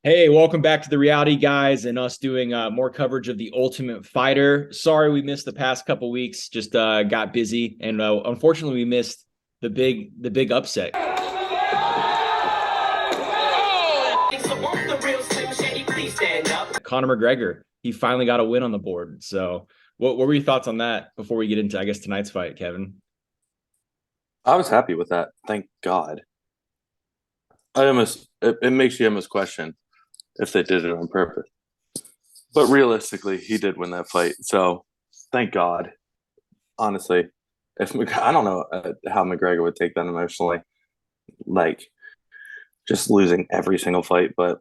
Hey, welcome back to the Reality Guys and us doing more coverage of the Ultimate Fighter. Sorry we missed the past couple weeks, just got busy, and unfortunately we missed the big upset. Conor McGregor, he finally got a win on the board. So, what were your thoughts on that before we get into, I guess, tonight's fight, Kevin? I was happy with that. Thank God. It makes you almost question if they did it on purpose. But realistically, he did win that fight. So thank God. Honestly, I don't know how McGregor would take that emotionally, like just losing every single fight. But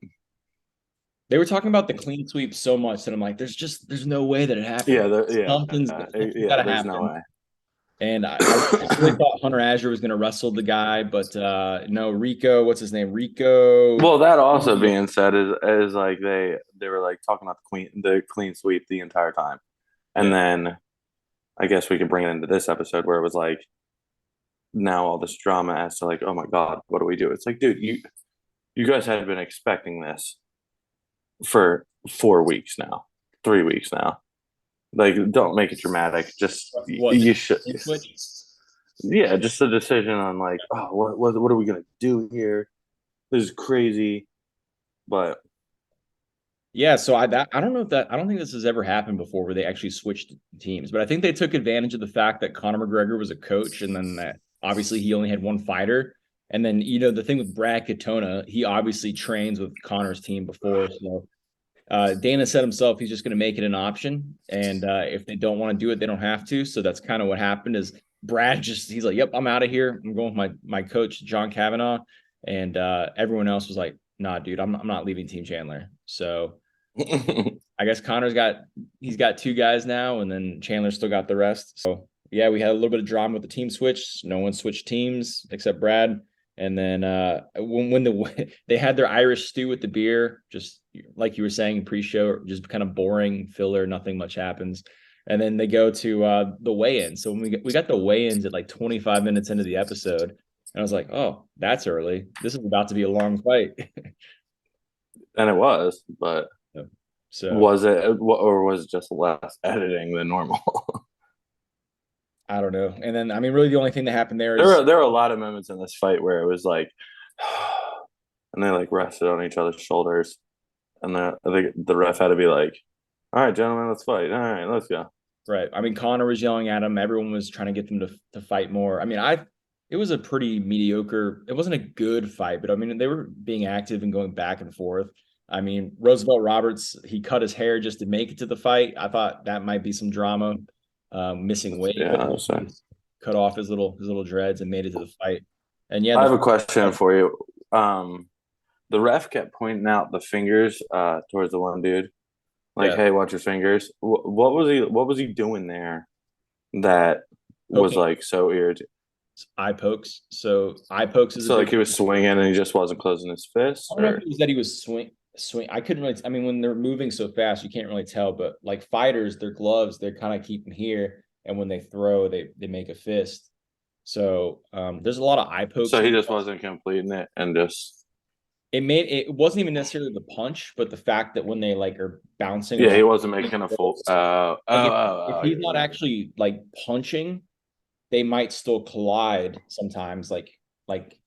They were talking about the clean sweep so much that I'm like, there's no way that it happened. Something's got to there's no happen. way. And I really thought Hunter Azure was going to wrestle the guy, but no, Rico, what's his name? Rico. Well, that also being said is like they were like talking about the clean sweep the entire time, and Yeah. then I guess we could bring it into this episode where it was like now all this drama as to like, oh my God, what do we do? It's like, dude, you guys had been expecting this for 4 weeks now, 3 weeks now. Like, don't make it dramatic. Just What? you should, Switch? yeah, just a decision on like, oh, what are we gonna do here? This is crazy, but Yeah, so I don't know if that I don't think this has ever happened before where they actually switched teams, but I think they took advantage of the fact that Conor McGregor was a coach and then that obviously he only had one fighter. And then, the thing with Brad Katona, he obviously trains with Conor's team before. So Dana said himself he's just going to make it an option, and if they don't want to do it, they don't have to. So that's kind of what happened. Is Brad just he's like, "Yep, I'm out of here. I'm going with my coach John Kavanaugh," and everyone else was like, "Nah, dude, I'm not leaving Team Chandler." So I guess he's got two guys now, and then Chandler still got the rest. So yeah, we had a little bit of drama with the team switch. No one switched teams except Brad. And then when they had their Irish stew with the beer, just like you were saying pre-show, just kind of boring filler, nothing much happens. And then they go to the weigh-in. So when we got the weigh-ins at like 25 minutes into the episode, and I was like, oh, that's early. This is about to be a long fight. and it was, but So was it or was it just less editing than normal? I don't know. And then I mean, really, the only thing that happened there There is were there were a lot of moments in this fight where it was like, and they like rested on each other's shoulders, and the ref had to be like, "All right, gentlemen, let's fight. All right, let's go." right. I mean, Connor was yelling at him. Everyone was trying to get them to fight more. I mean, it was a pretty mediocre. It wasn't a good fight, but I mean, they were being active and going back and forth. I mean, Roosevelt Roberts, he cut his hair just to make it to the fight. I thought that might be some drama, missing weight, Yeah, but I was he saying. just cut off his little dreads and made it to the fight. And yeah, I have the a question for you. The ref kept pointing out the fingers towards the one dude, like, yeah, "Hey, watch your fingers." What was he doing there that was poking like so irritating? eye pokes. So eye pokes is a So big. like he was swinging and he just wasn't closing his fists, I don't know if or it was that he was swing. I couldn't really. I mean, when they're moving so fast, you can't really tell. But like fighters, their gloves, they're kind of keep them here, and when they throw, they make a fist. So there's a lot of eye pokes. so he just wasn't completing it and just It wasn't even necessarily the punch, but the fact that when they like are bouncing yeah, around, he wasn't making a full. like if I he's get what not you mean. actually like punching, they might still collide sometimes. Like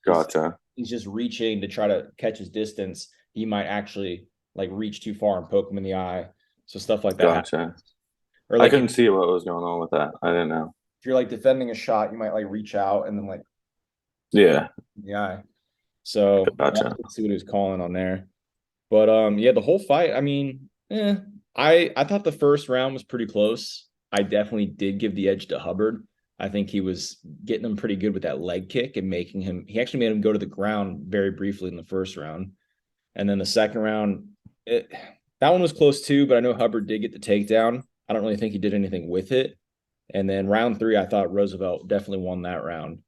Gotcha, he's just reaching to try to catch his distance. He might actually like reach too far and poke him in the eye. So stuff like that gotcha. happens. Or I like couldn't see what was going on with that. I didn't know. if you're like defending a shot, you might like reach out and then like Yeah, in the eye. So gotcha. let's see what he was calling on there. But yeah, the whole fight, I mean, I thought the first round was pretty close. I definitely did give the edge to Hubbard. I think he was getting him pretty good with that leg kick and making him he actually made him go to the ground very briefly in the first round. And then the second round, that one was close too, but I know Hubbard did get the takedown. I don't really think he did anything with it. And then round three, I thought Roosevelt definitely won that round.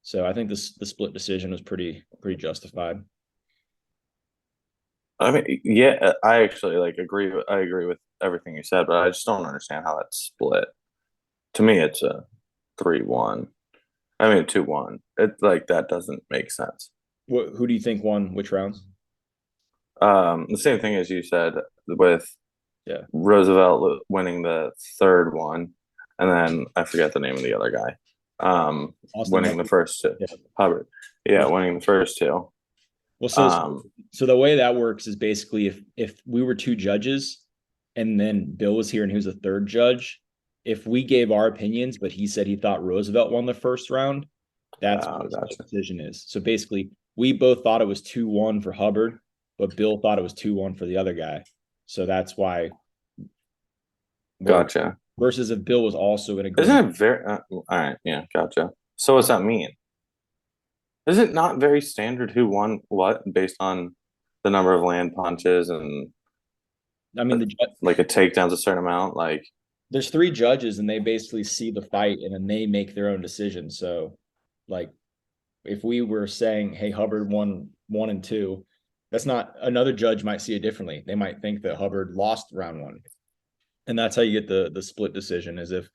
So I think the split decision was pretty justified. I mean, yeah, I actually like agree. I agree with everything you said, but I just don't understand how that's split. To me, it's a 3-1. I mean, 2-1. It like that doesn't make sense. Who do you think won which rounds? The same thing as you said with Yeah. Roosevelt winning the third one, and then I forget the name of the other guy. Austin Winning the Hubbard. first two. Yeah. Hubbard. Yeah, Yeah. winning the first two. Well, so Um, so the way that works is basically if we were two judges and then Bill was here and he was a third judge, if we gave our opinions, but he said he thought Roosevelt won the first round, that's what oh, the split gotcha. decision is. So basically, we both thought it was 2-1 for Hubbard, but Bill thought it was 2-1 for the other guy. So that's why we're Gotcha. versus if Bill was also in agreement. Isn't it very, all right. Yeah, gotcha. So what's that mean? Is it not very standard who won what based on the number of land punches and I mean, like a takedown's a certain amount? Like, there's three judges and they basically see the fight and then they make their own decision. So, like, if we were saying, "Hey, Hubbard won 1 and 2," that's not another judge might see it differently. They might think that Hubbard lost round one, and that's how you get the split decision. Is if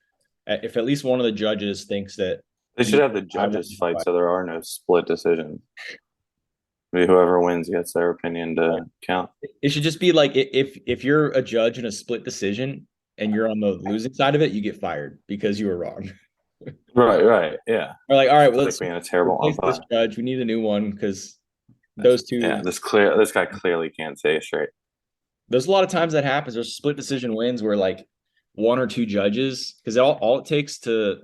at least one of the judges thinks that they should have the I won judges the fight fight. so there are no split decisions. Maybe whoever wins gets their opinion to count. It should just be like if you're a judge in a split decision and you're on the losing side of it, you get fired because you were wrong. Right, right. Yeah. We're like, all right, It's well, like let's being a terrible replace this umpire. judge. We need a new one because those Yeah, two. this guy clearly can't say it straight. There's a lot of times that happens. There's split decision wins where like one or two judges, because all it takes to,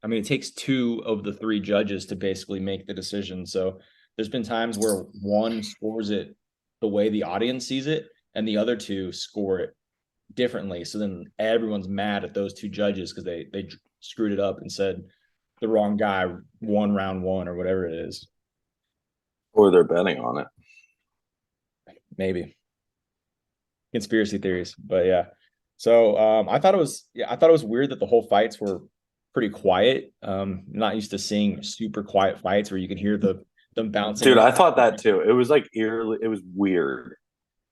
I mean, it takes two of the three judges to basically make the decision. So there's been times where one scores it the way the audience sees it, and the other two score it differently. So then everyone's mad at those two judges because they screwed it up and said the wrong guy won round one or whatever it is. Or they're betting on it. Maybe conspiracy theories, but yeah. So I thought it was weird that the whole fights were pretty quiet. Not used to seeing super quiet fights where you can hear them bouncing. Dude, I thought that too. It was like eerily, it was weird.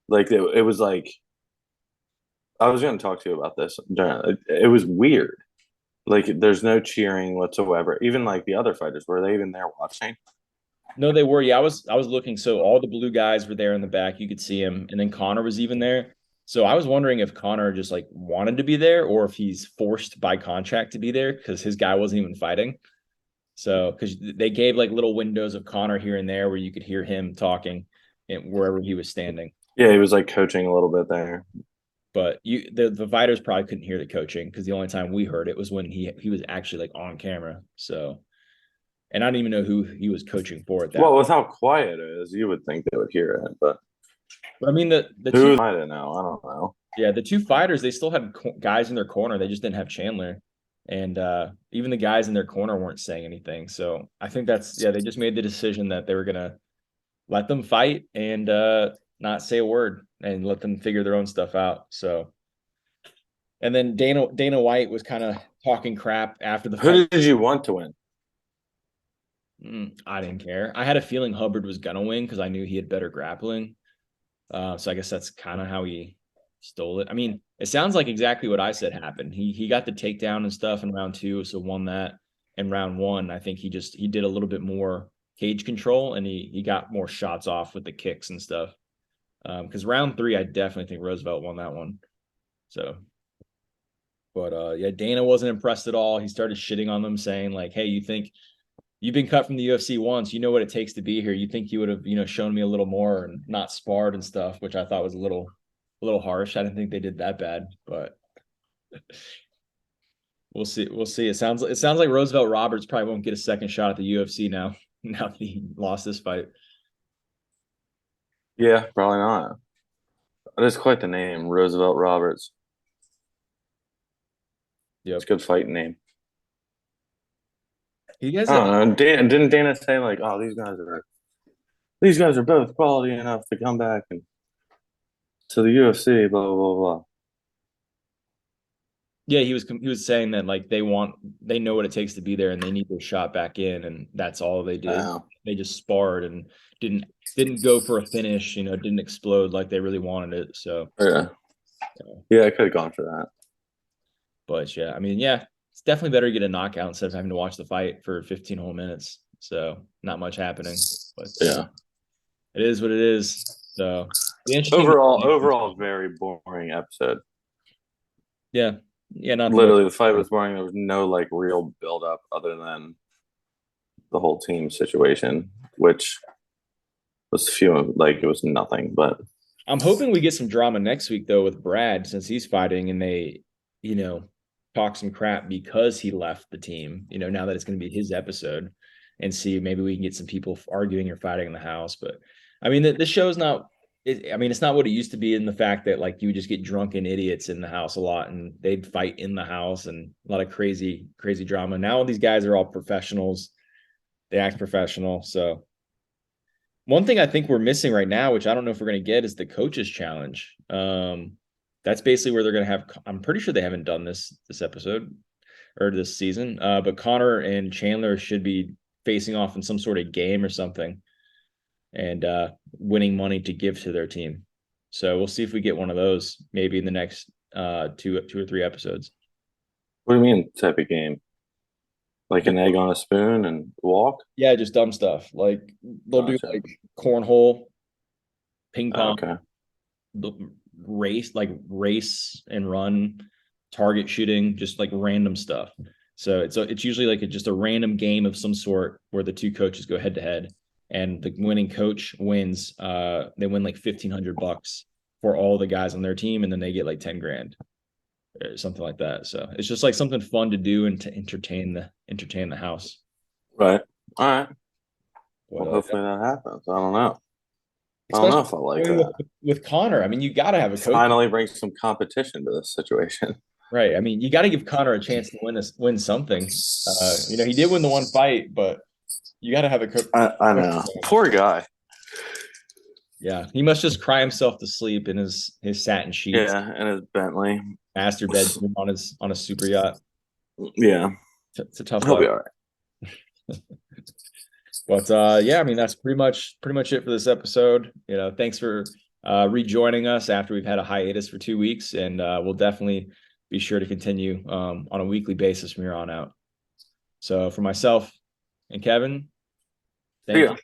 Like it was like I was going to talk to you about this. It was weird. Like there's no cheering whatsoever. Even like the other fighters, were they even there watching? No, they were. Yeah, I was looking. So all the blue guys were there in the back. You could see him, and then Connor was even there. So I was wondering if Connor just like wanted to be there or if he's forced by contract to be there because his guy wasn't even fighting. So because they gave like little windows of Connor here and there where you could hear him talking and wherever he was standing. Yeah, he was like coaching a little bit there. But the fighters probably couldn't hear the coaching because the only time we heard it was when he was actually like on camera. So and I don't even know who he was coaching for at that Well, point. with how quiet it is, you would think they would hear it, but But I mean the two who I don't know. I don't know. yeah, the two fighters, they still had guys in their corner. They just didn't have Chandler. And even the guys in their corner weren't saying anything. So I think that's, yeah, they just made the decision that they were going to let them fight and not say a word and let them figure their own stuff out. So, and then Dana White was kind of talking crap after the fight. Who did you want to win? I didn't care. I had a feeling Hubbard was going to win because I knew he had better grappling. So I guess that's kind of how he stole it. I mean, it sounds like exactly what I said happened. He got the takedown and stuff in round two, so won that. In round one, I think he did a little bit more cage control and he got more shots off with the kicks and stuff. Because round three, I definitely think Roosevelt won that one. So, but yeah, Dana wasn't impressed at all. He started shitting on them, saying like, "Hey, you think you've been cut from the UFC once? You know what it takes to be here. You think you would have, shown me a little more and not sparred and stuff," which I thought was a little harsh. I didn't think they did that bad, but we'll see. We'll see. It sounds like Roosevelt Roberts probably won't get a second shot at the UFC now. Now that he lost this fight. Yeah, probably not. That is quite the name, Roosevelt Roberts. Yep. It's a good fighting name. He has I don't know. Didn't Dana say like, "Oh, these guys are both quality enough to come back and to the UFC"? Blah blah blah blah. yeah, he was saying that like they know what it takes to be there and they need their shot back in, and that's all they did. Wow. They just sparred and didn't go for a finish, didn't explode like they really wanted it. So Yeah, yeah, I could have gone for that. but yeah, I mean, yeah, it's definitely better to get a knockout instead of having to watch the fight for 15 whole minutes. So not much happening, but Yeah. it is what it is. So be interesting. Overall, very boring episode. Yeah. Yeah, not the most. Literally, the fight was boring. There was no like real build up other than the whole team situation, which was few. Like it was nothing. But I'm hoping we get some drama next week though with Brad since he's fighting and they, you know, talk some crap because he left the team, now that it's going to be his episode and see maybe we can get some people arguing or fighting in the house. But I mean, the show's not, it's not what it used to be in the fact that like you would just get drunken idiots in the house a lot and they'd fight in the house and a lot of crazy, crazy drama. Now these guys are all professionals. They act professional. So one thing I think we're missing right now, which I don't know if we're going to get, is the coaches challenge. That's basically where they're going to have. I'm pretty sure they haven't done this episode or this season. But Connor and Chandler should be facing off in some sort of game or something, and winning money to give to their team. So we'll see if we get one of those maybe in the next two or three episodes. what do you mean type of game? Like an egg on a spoon and walk? Yeah, just dumb stuff. Like they'll do like cornhole, ping pong, Okay. race and run, target shooting, just like random stuff. So it's usually like just a random game of some sort where the two coaches go head to head, and the winning coach wins. They win like $1,500 for all the guys on their team, and then they get like 10 grand or something like that. So it's just like something fun to do and to entertain the house. Right. All right. But, Well, hopefully that happens. I don't know. I especially don't know if I like that. with Connor. I mean, you got to have a coach. Finally bring some competition to this situation. Right. I mean, you got to give Connor a chance to win something. He did win the one fight, but you got to have a coach. I know. Poor guy. Yeah, he must just cry himself to sleep in his satin sheets. Yeah, and his Bentley. Master bedroom on a super yacht. Yeah, it's a tough he'll life. be all right. But yeah, I mean that's pretty much it for this episode. Thanks for rejoining us after we've had a hiatus for 2 weeks, and we'll definitely be sure to continue on a weekly basis from here on out. So for myself and Kevin, thank you.